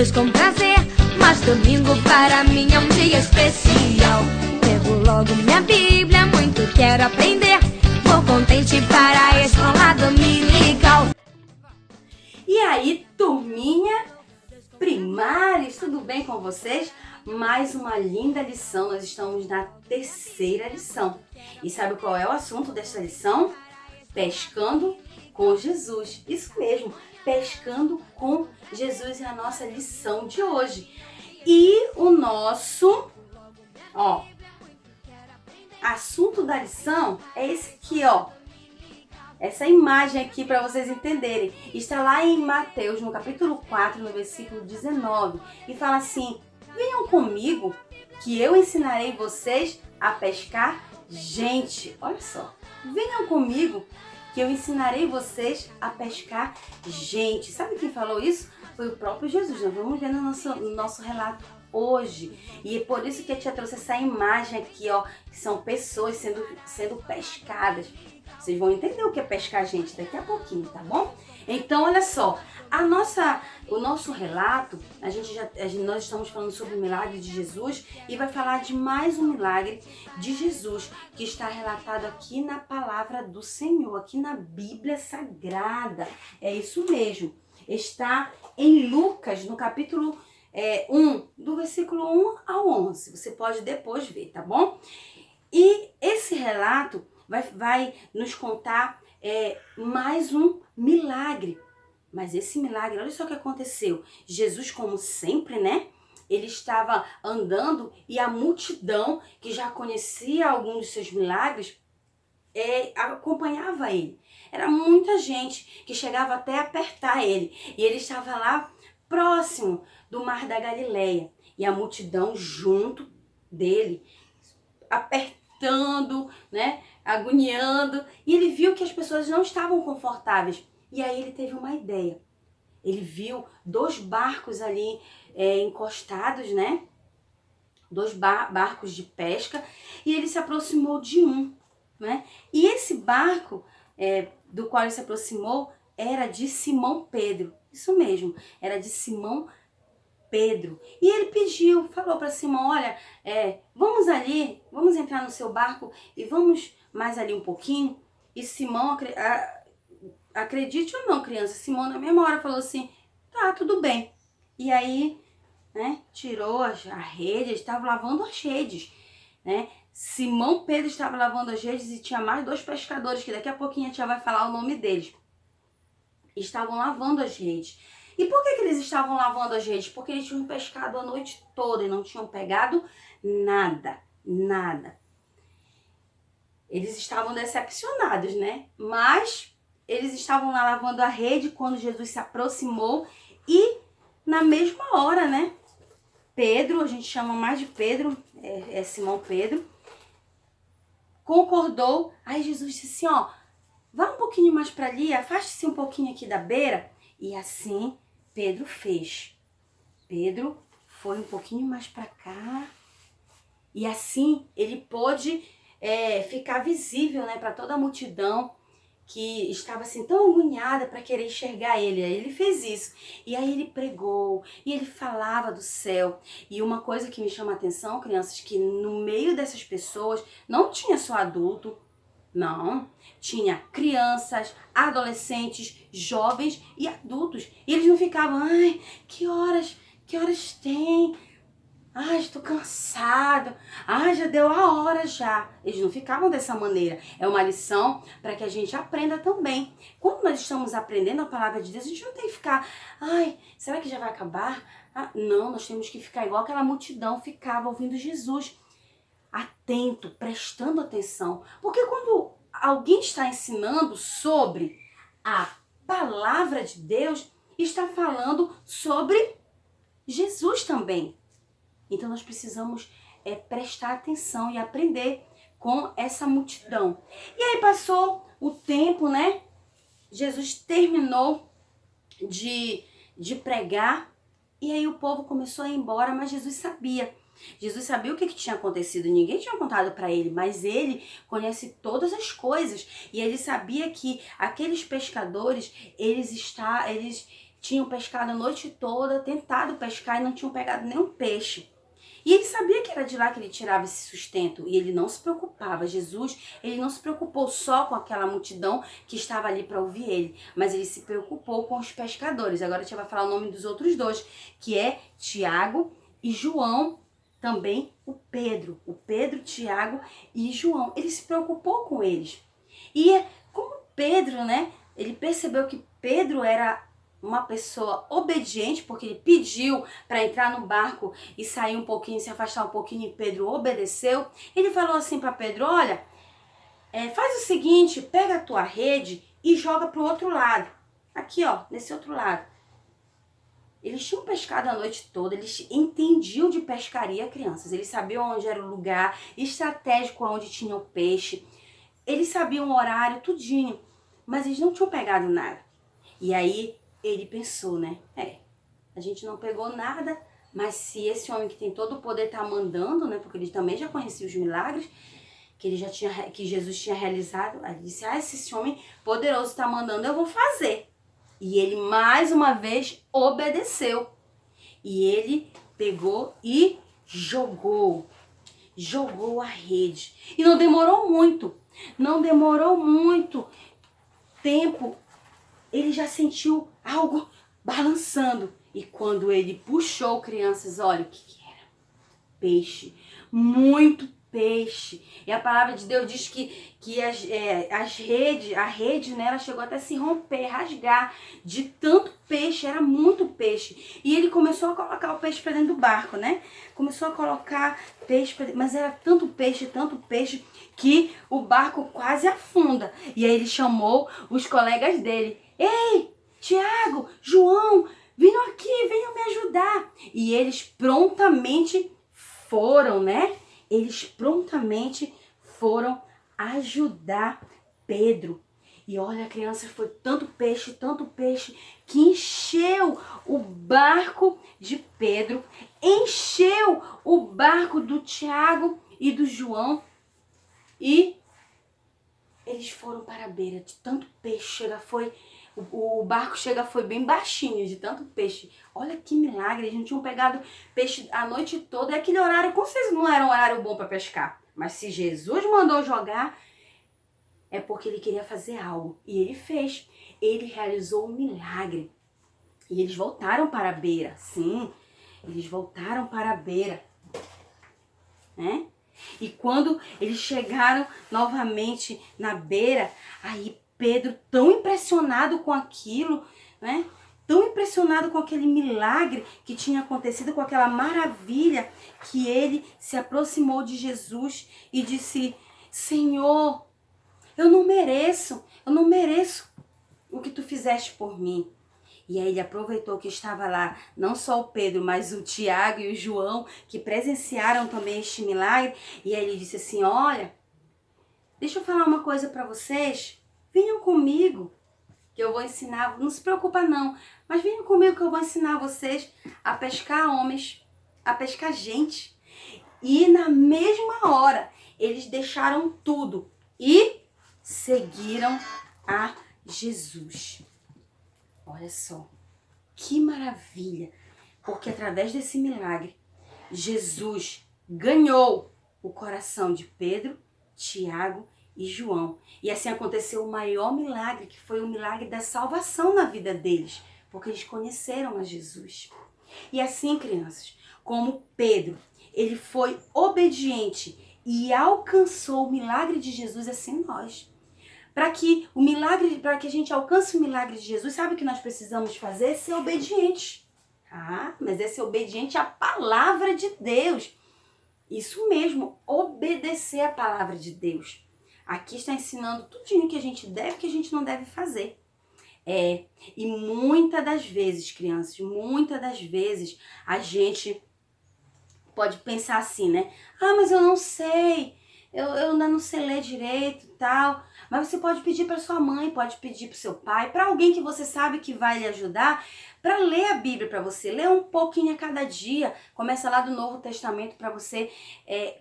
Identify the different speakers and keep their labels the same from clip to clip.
Speaker 1: Deus com prazer, mas domingo para mim é um dia especial. Pego logo minha Bíblia, muito quero aprender. Vou contente para a escola dominical.
Speaker 2: E aí, turminha, primários, tudo bem com vocês? Mais uma linda lição, nós estamos na terceira lição. E sabe qual é o assunto desta lição? Pescando com Jesus. Isso mesmo, pescando com Jesus é a nossa lição de hoje. E o nosso, assunto da lição é esse aqui, Essa imagem aqui para vocês entenderem. Está lá em Mateus, no capítulo 4, no versículo 19. E fala assim: venham comigo que eu ensinarei vocês a pescar gente. Olha só. Venham comigo que eu ensinarei vocês a pescar gente. Sabe quem falou isso? Foi o próprio Jesus. Nós vamos ver no nosso relato hoje. E é por isso que eu te trouxe essa imagem aqui, que são pessoas sendo pescadas. Vocês vão entender o que é pescar gente daqui a pouquinho, tá bom? Então, olha só, o nosso relato, nós estamos falando sobre o milagre de Jesus e vai falar de mais um milagre de Jesus que está relatado aqui na palavra do Senhor, aqui na Bíblia Sagrada. É isso mesmo. Está em Lucas, no capítulo 1, do versículo 1 ao 11. Você pode depois ver, tá bom? E esse relato vai nos contar mais um milagre. Mas esse milagre, olha só o que aconteceu. Jesus, como sempre, né? Ele estava andando e a multidão que já conhecia alguns dos seus milagres acompanhava ele. Era muita gente que chegava até a apertar ele. E ele estava lá próximo do Mar da Galileia. E a multidão junto dele, apertando, né? Agoniando. E ele viu que as pessoas não estavam confortáveis. E aí ele teve uma ideia. Ele viu 2 barcos ali encostados, né? 2 barcos de pesca. E ele se aproximou de um, né? E esse barco do qual ele se aproximou era de Simão Pedro. Isso mesmo, era de Simão Pedro. E ele falou para Simão: olha, vamos ali, vamos entrar no seu barco e vamos mais ali um pouquinho. E Simão, acredite ou não, criança, Simão na mesma hora falou assim: tá, tudo bem. E aí, né, tirou a rede, eles estavam lavando as redes, né? Simão Pedro estava lavando as redes e tinha mais 2 pescadores, que daqui a pouquinho a gente já vai falar o nome deles. Estavam lavando as redes. E por que eles estavam lavando as redes? Porque eles tinham pescado a noite toda e não tinham pegado nada. Eles estavam decepcionados, né? Mas eles estavam lá lavando a rede quando Jesus se aproximou e na mesma hora, né? Pedro, a gente chama mais de Pedro, Simão Pedro, concordou. Aí Jesus disse assim, vá um pouquinho mais para ali, afaste-se um pouquinho aqui da beira. E assim Pedro fez. Pedro foi um pouquinho mais para cá e assim ele pôde ficar visível, né, para toda a multidão que estava assim tão agoniada para querer enxergar ele. Aí ele fez isso. E aí ele pregou, e ele falava do céu. E uma coisa que me chama a atenção, crianças, que no meio dessas pessoas não tinha só adulto, não. Tinha crianças, adolescentes, jovens e adultos. E eles não ficavam, ai, que horas tem? Ai, estou cansado. Ai, já deu a hora já. Eles não ficavam dessa maneira. É uma lição para que a gente aprenda também. Quando nós estamos aprendendo a palavra de Deus, a gente não tem que ficar, ai, será que já vai acabar? Não, nós temos que ficar igual aquela multidão ficava ouvindo Jesus. Atento, prestando atenção. Porque quando alguém está ensinando sobre a palavra de Deus, está falando sobre Jesus também. Então nós precisamos prestar atenção e aprender com essa multidão. E aí passou o tempo, né? Jesus terminou de pregar e aí o povo começou a ir embora, mas Jesus sabia. Jesus sabia o que tinha acontecido, ninguém tinha contado para ele, mas ele conhece todas as coisas. E ele sabia que aqueles pescadores, eles tinham pescado a noite toda, tentado pescar e não tinham pegado nenhum peixe. E ele sabia que era de lá que ele tirava esse sustento e ele não se preocupava. Jesus, ele não se preocupou só com aquela multidão que estava ali para ouvir ele, mas ele se preocupou com os pescadores. Agora a gente vai falar o nome dos outros dois, que é Tiago e João, também o Pedro, Tiago e João. Ele se preocupou com eles. E como Pedro, né, ele percebeu que Pedro era uma pessoa obediente, porque ele pediu para entrar no barco e sair um pouquinho, se afastar um pouquinho, e Pedro obedeceu. Ele falou assim para Pedro, olha, faz o seguinte, pega a tua rede e joga pro outro lado. Aqui, ó, nesse outro lado. Eles tinham pescado a noite toda, eles entendiam de pescaria, crianças. Eles sabiam onde era o lugar estratégico onde tinha o peixe. Eles sabiam o horário, tudinho. Mas eles não tinham pegado nada. E aí ele pensou, né? A gente não pegou nada, mas se esse homem que tem todo o poder tá mandando, né? Porque ele também já conhecia os milagres que Jesus tinha realizado. Aí ele disse, esse homem poderoso tá mandando, eu vou fazer. E ele mais uma vez obedeceu. E ele pegou e jogou a rede. E não demorou muito tempo. Ele já sentiu algo balançando. E quando ele puxou, crianças, olha o que era. Peixe. Muito peixe. E a palavra de Deus diz que a rede, né, ela chegou até a se romper, rasgar. De tanto peixe, era muito peixe. E ele começou a colocar o peixe para dentro do barco, né? Começou a colocar peixe pra dentro, mas era tanto peixe, que o barco quase afunda. E aí ele chamou os colegas dele. Ei, Tiago, João, venham aqui, venham me ajudar. E eles prontamente foram, né? Eles prontamente foram ajudar Pedro. E olha, criança, foi tanto peixe, que encheu o barco de Pedro, encheu o barco do Tiago e do João. E eles foram para a beira de tanto peixe, o barco foi bem baixinho de tanto peixe. Olha que milagre, eles não tinham pegado peixe a noite toda. E aquele horário, com certeza não era um horário bom para pescar. Mas se Jesus mandou jogar, é porque ele queria fazer algo. E ele fez. Ele realizou um milagre. E eles voltaram para a beira. Sim, eles voltaram para a beira. Né? E quando eles chegaram novamente na beira, aí Pedro, tão impressionado com aquilo, né? Tão impressionado com aquele milagre que tinha acontecido, com aquela maravilha, que ele se aproximou de Jesus e disse, Senhor, eu não mereço o que tu fizeste por mim. E aí ele aproveitou que estava lá, não só o Pedro, mas o Tiago e o João, que presenciaram também este milagre. E aí ele disse assim, olha, deixa eu falar uma coisa para vocês. Venham comigo, que eu vou ensinar, não se preocupa não, mas venham comigo que eu vou ensinar vocês a pescar homens, a pescar gente. E na mesma hora, eles deixaram tudo e seguiram a Jesus. Olha só, que maravilha, porque através desse milagre, Jesus ganhou o coração de Pedro, Tiago e João. E assim aconteceu o maior milagre, que foi o milagre da salvação na vida deles, porque eles conheceram a Jesus. E assim, crianças, como Pedro, ele foi obediente e alcançou o milagre de Jesus, assim nós. Para que a gente alcance o milagre de Jesus, sabe o que nós precisamos fazer? Ser obedientes. Mas é ser obediente à palavra de Deus. Isso mesmo, obedecer à palavra de Deus. Aqui está ensinando tudinho que a gente deve e que a gente não deve fazer. E muitas das vezes, crianças, a gente pode pensar assim, né? Mas eu não sei eu ainda não sei ler direito e tal. Mas você pode pedir para sua mãe, pode pedir para seu pai, para alguém que você sabe que vai lhe ajudar, para ler a Bíblia para você. Ler um pouquinho a cada dia. Começa lá do Novo Testamento para você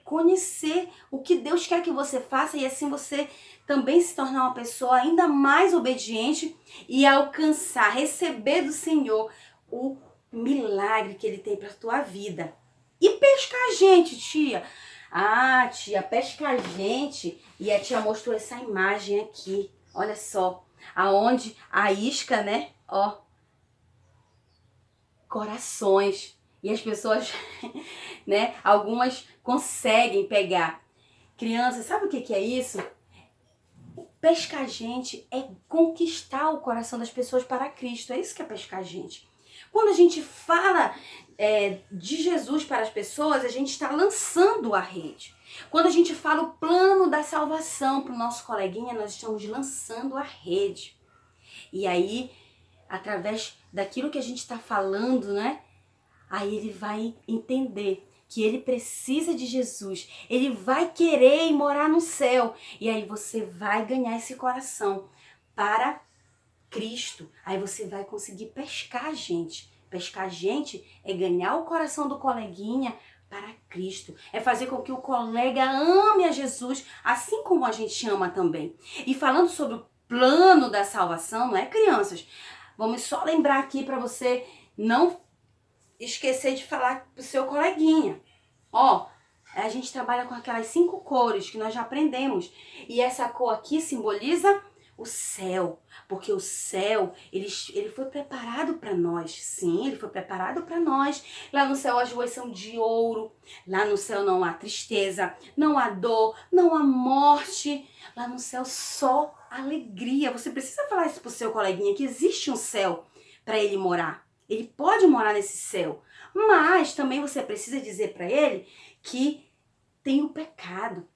Speaker 2: conhecer o que Deus quer que você faça e assim você também se tornar uma pessoa ainda mais obediente e alcançar, receber do Senhor o milagre que Ele tem para a tua vida. E pescar gente, tia. Ah, tia, pescar gente. E a tia mostrou essa imagem aqui. Olha só. Aonde a isca, né? Ó. Corações. E as pessoas, né? Algumas conseguem pegar. Crianças, sabe o que é isso? Pescar gente é conquistar o coração das pessoas para Cristo. É isso que é pescar gente. Quando a gente fala de Jesus para as pessoas, a gente está lançando a rede. Quando a gente fala o plano da salvação para o nosso coleguinha, nós estamos lançando a rede. E aí, através daquilo que a gente está falando, né? Aí ele vai entender que ele precisa de Jesus. Ele vai querer ir morar no céu. E aí você vai ganhar esse coração para Cristo. Aí você vai conseguir pescar gente. Pescar gente é ganhar o coração do coleguinha para Cristo. É fazer com que o colega ame a Jesus, assim como a gente ama também. E falando sobre o plano da salvação, não é, crianças? Vamos só lembrar aqui para você não esquecer de falar pro seu coleguinha. Ó, a gente trabalha com aquelas 5 cores que nós já aprendemos. E essa cor aqui simboliza o céu, porque o céu, ele foi preparado para nós. Sim, ele foi preparado para nós. Lá no céu as ruas são de ouro. Lá no céu não há tristeza, não há dor, não há morte. Lá no céu só alegria. Você precisa falar isso pro seu coleguinha, que existe um céu para ele morar. Ele pode morar nesse céu. Mas também você precisa dizer para ele que tem o pecado.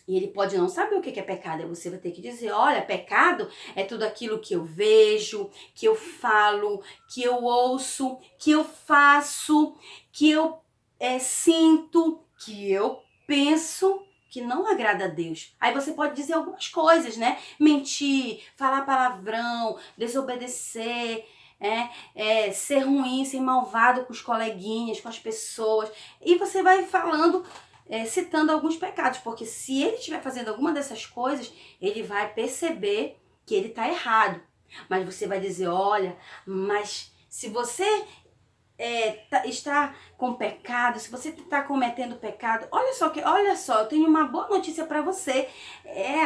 Speaker 2: E ele pode não saber o que é pecado. Aí você vai ter que dizer, olha, pecado é tudo aquilo que eu vejo, que eu falo, que eu ouço, que eu faço, que eu sinto, que eu penso, que não agrada a Deus. Aí você pode dizer algumas coisas, né? Mentir, falar palavrão, desobedecer, ser ruim, ser malvado com os coleguinhas, com as pessoas. E você vai falando, citando alguns pecados, porque se ele estiver fazendo alguma dessas coisas, ele vai perceber que ele está errado. Mas você vai dizer, olha, mas se você está com pecado, se você está cometendo pecado, olha só, eu tenho uma boa notícia para você.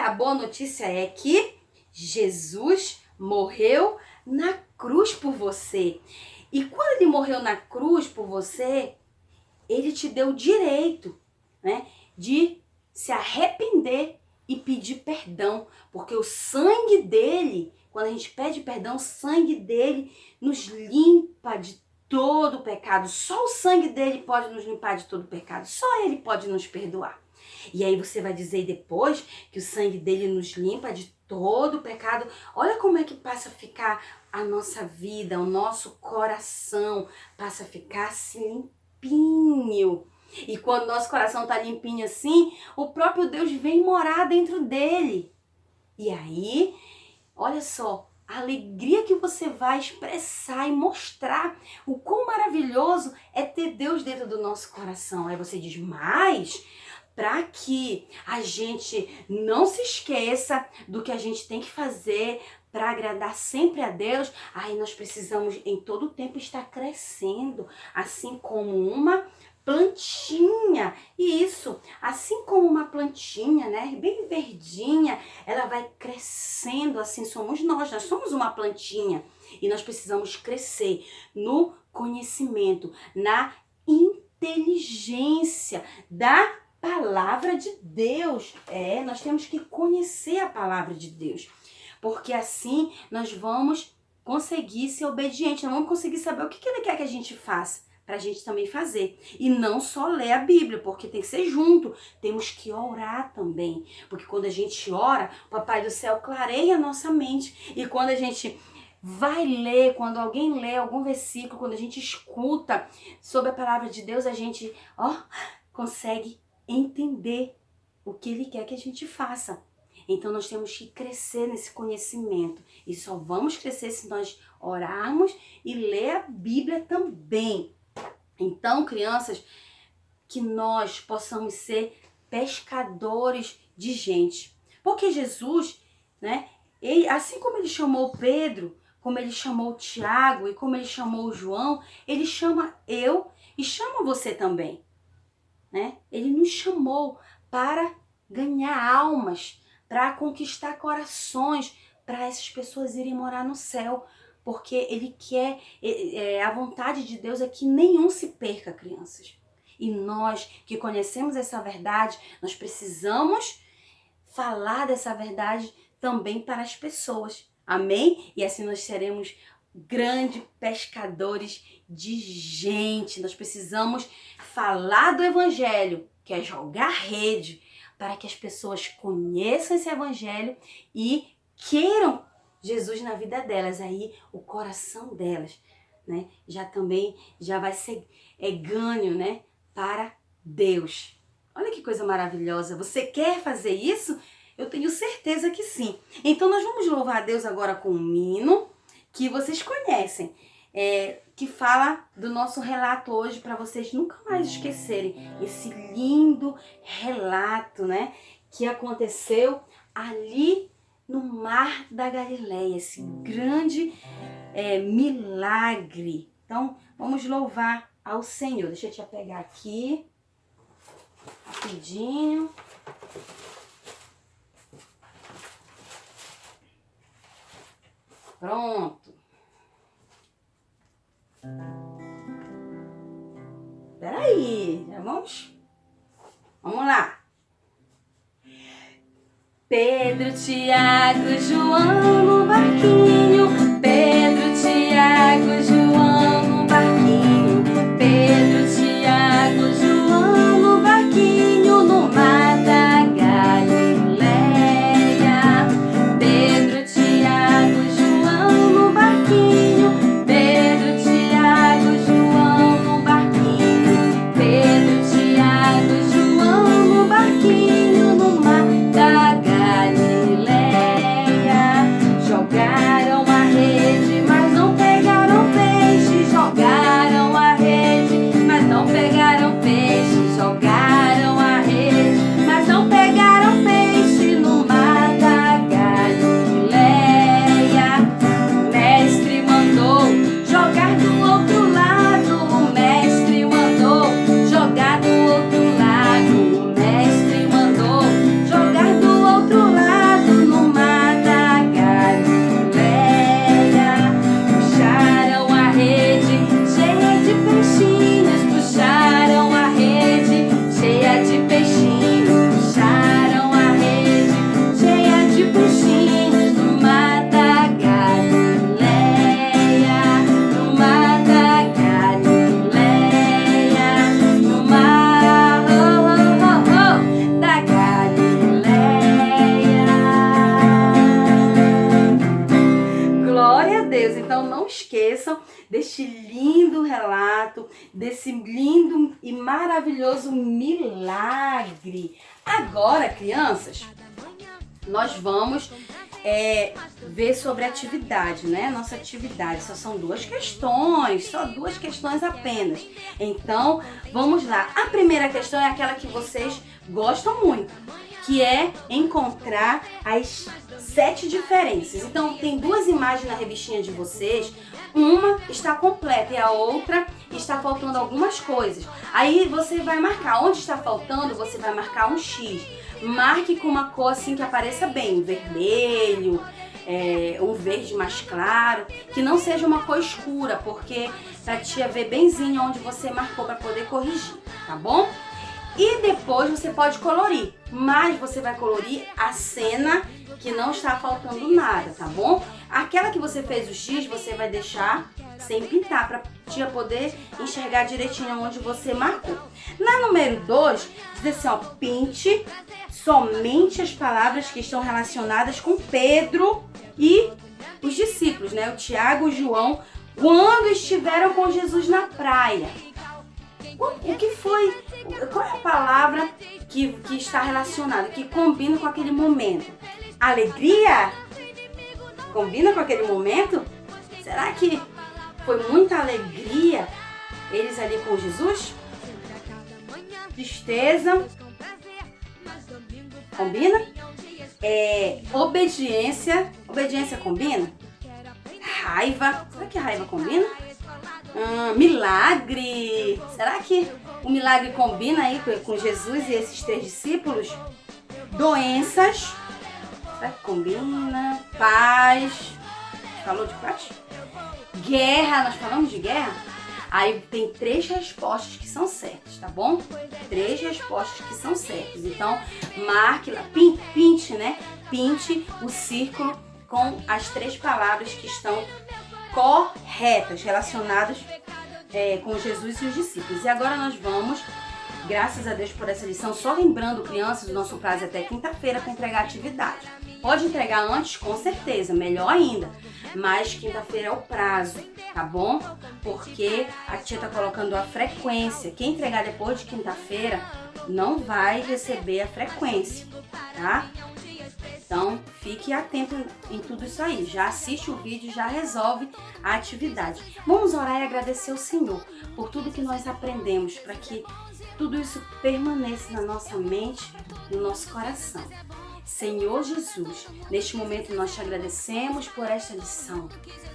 Speaker 2: A boa notícia é que Jesus morreu na cruz por você. E quando ele morreu na cruz por você, ele te deu o direito, né, de se arrepender e pedir perdão, porque o sangue dele, quando a gente pede perdão, o sangue dele nos limpa de todo o pecado. Só o sangue dele pode nos limpar de todo o pecado, só ele pode nos perdoar. E aí você vai dizer depois que o sangue dele nos limpa de todo o pecado. Olha como é que passa a ficar a nossa vida, o nosso coração passa a ficar assim limpinho. E quando nosso coração tá limpinho assim, o próprio Deus vem morar dentro dele. E aí, olha só, a alegria que você vai expressar e mostrar o quão maravilhoso é ter Deus dentro do nosso coração. Aí você diz, mas para que a gente não se esqueça do que a gente tem que fazer para agradar sempre a Deus, aí nós precisamos em todo o tempo estar crescendo, assim como uma plantinha. E isso, assim como uma plantinha, né, bem verdinha, ela vai crescendo, assim somos nós somos uma plantinha. E nós precisamos crescer no conhecimento, na inteligência da palavra de Deus. Nós temos que conhecer a palavra de Deus, porque assim nós vamos conseguir ser obedientes, nós vamos conseguir saber o que ele quer que a gente faça, para a gente também fazer. E não só ler a Bíblia, porque tem que ser junto, temos que orar também, porque quando a gente ora, o Papai do Céu clareia a nossa mente, e quando a gente vai ler, quando alguém lê algum versículo, quando a gente escuta sobre a palavra de Deus, a gente consegue entender o que Ele quer que a gente faça. Então nós temos que crescer nesse conhecimento. E só vamos crescer se nós orarmos e ler a Bíblia também. Então, crianças, que nós possamos ser pescadores de gente. Porque Jesus, né, assim como Ele chamou Pedro, como Ele chamou Tiago e como Ele chamou João, Ele chama eu e chama você também. Né? Ele nos chamou para ganhar almas, para conquistar corações, para essas pessoas irem morar no céu. Porque Ele quer, a vontade de Deus é que nenhum se perca, crianças. E nós que conhecemos essa verdade, nós precisamos falar dessa verdade também para as pessoas. Amém? E assim nós seremos grandes pescadores de gente. Nós precisamos falar do Evangelho, que é jogar rede, para que as pessoas conheçam esse Evangelho e queiram Jesus na vida delas. Aí o coração delas, né, já vai ser ganho, né, para Deus. Olha que coisa maravilhosa. Você quer fazer isso? Eu tenho certeza que sim. Então nós vamos louvar a Deus agora com um hino que vocês conhecem, que fala do nosso relato hoje, para vocês nunca mais esquecerem esse lindo relato, né, que aconteceu ali no Mar da Galileia, esse grande milagre. Então vamos louvar ao Senhor. Deixa eu te pegar aqui rapidinho. Pronto. Peraí, já vamos? Vamos lá. Pedro, Tiago, João no barquinho. Pedro, Tiago, João no barquinho. Pedro, Tiago, João no barquinho no mar da Galileia. Pedro, Tiago, João no barquinho. Pedro, Tiago, João no barquinho. Pedro, Tiago, João no barquinho no mar da Galileia. Jogaram a rede, mas não pegaram peixe. Jogaram a rede, mas não pegaram peixe. Jogaram a rede, mas não pegaram peixe no mar da Galileia. O mestre mandou jogar do outro lado. O mestre mandou jogar do outro lado. O mestre mandou jogar do outro lado no mar da Galileia. Puxaram a rede cheia de peixinhos. Puxaram a rede cheia de peixinhos. Puxaram a rede cheia de peixinhos no mar da Galileia. No mar da Galileia. No mar da Galileia. Glória a Deus. Então não esqueçam deste lindo relato, desse lindo e maravilhoso milagre. Agora, crianças, nós vamos ver sobre a atividade, né? Nossa atividade. Só são duas questões apenas. Então, vamos lá. A primeira questão é aquela que vocês gostam muito, que é encontrar as 7 diferenças. Então, tem 2 imagens na revistinha de vocês. Uma está completa e a outra está faltando algumas coisas. Aí você vai marcar. Onde está faltando, você vai marcar um X. Marque com uma cor assim que apareça bem. Vermelho, um verde mais claro. Que não seja uma cor escura, porque para a tia ver benzinho onde você marcou para poder corrigir, tá bom? E depois você pode colorir, mas você vai colorir a cena que não está faltando nada, tá bom? Aquela que você fez o X, você vai deixar sem pintar, para a tia poder enxergar direitinho onde você marcou. Na número 2, diz assim, ó, pinte somente as palavras que estão relacionadas com Pedro e os discípulos, né? O Tiago e o João, quando estiveram com Jesus na praia. O que foi? Qual é a palavra que está relacionado, que combina com aquele momento. Alegria? Combina com aquele momento? Será que foi muita alegria eles ali com Jesus? Tristeza? Combina? Obediência? Obediência combina? Raiva? Será que raiva combina? Milagre? Será que o milagre combina aí com Jesus e esses 3 discípulos? Doenças? Será que combina? Paz? Falou de paz? Guerra? Nós falamos de guerra? Aí tem 3 respostas que são certas, tá bom? 3 respostas que são certas. Então, marque lá, pinte, né? Pinte o círculo com as 3 palavras que estão corretas, relacionadas com Jesus e os discípulos. E agora nós vamos, graças a Deus por essa lição, só lembrando, crianças, o nosso prazo é até quinta-feira para entregar a atividade. Pode entregar antes, com certeza, melhor ainda. Mas quinta-feira é o prazo, tá bom? Porque a tia tá colocando a frequência. Quem entregar depois de quinta-feira não vai receber a frequência, tá? Então, fique atento em tudo isso aí. Já assiste o vídeo, já resolve a atividade. Vamos orar e agradecer ao Senhor por tudo que nós aprendemos, para que tudo isso permaneça na nossa mente, no nosso coração. Senhor Jesus, neste momento nós te agradecemos por esta lição.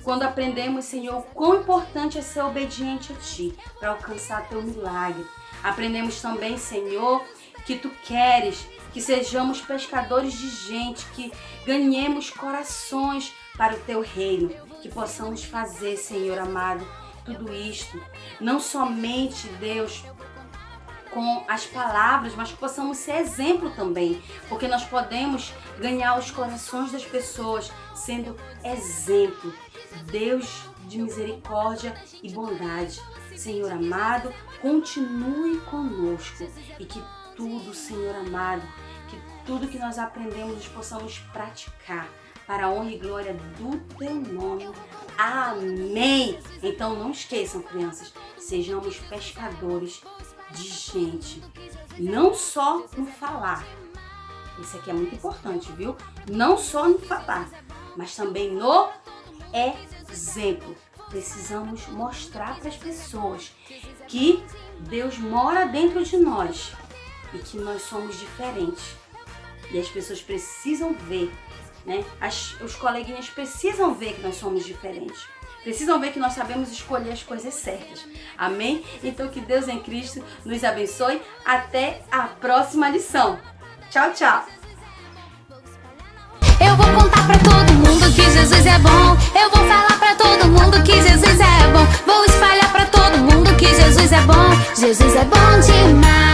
Speaker 2: Quando aprendemos, Senhor, o quão importante é ser obediente a Ti para alcançar Teu milagre. Aprendemos também, Senhor, que Tu queres que sejamos pescadores de gente, que ganhemos corações para o Teu reino, que possamos fazer, Senhor amado, tudo isto, não somente, Deus, com as palavras, mas que possamos ser exemplo também, porque nós podemos ganhar os corações das pessoas sendo exemplo. Deus de misericórdia e bondade, Senhor amado, continue conosco e que tudo, Senhor amado, que tudo que nós aprendemos nós possamos praticar para a honra e glória do Teu nome. Amém! Então não esqueçam, crianças, sejamos pescadores de gente, não só no falar. Isso aqui é muito importante, viu? Não só no falar, mas também no exemplo. Precisamos mostrar para as pessoas que Deus mora dentro de nós e que nós somos diferentes. E as pessoas precisam ver, né? Os coleguinhas precisam ver que nós somos diferentes. Precisam ver que nós sabemos escolher as coisas certas. Amém? Então que Deus em Cristo nos abençoe. Até a próxima lição. Tchau, tchau.
Speaker 3: Eu vou contar pra todo mundo que Jesus é bom. Eu vou falar pra todo mundo que Jesus é bom. Vou espalhar pra todo mundo que Jesus é bom. Jesus é bom demais.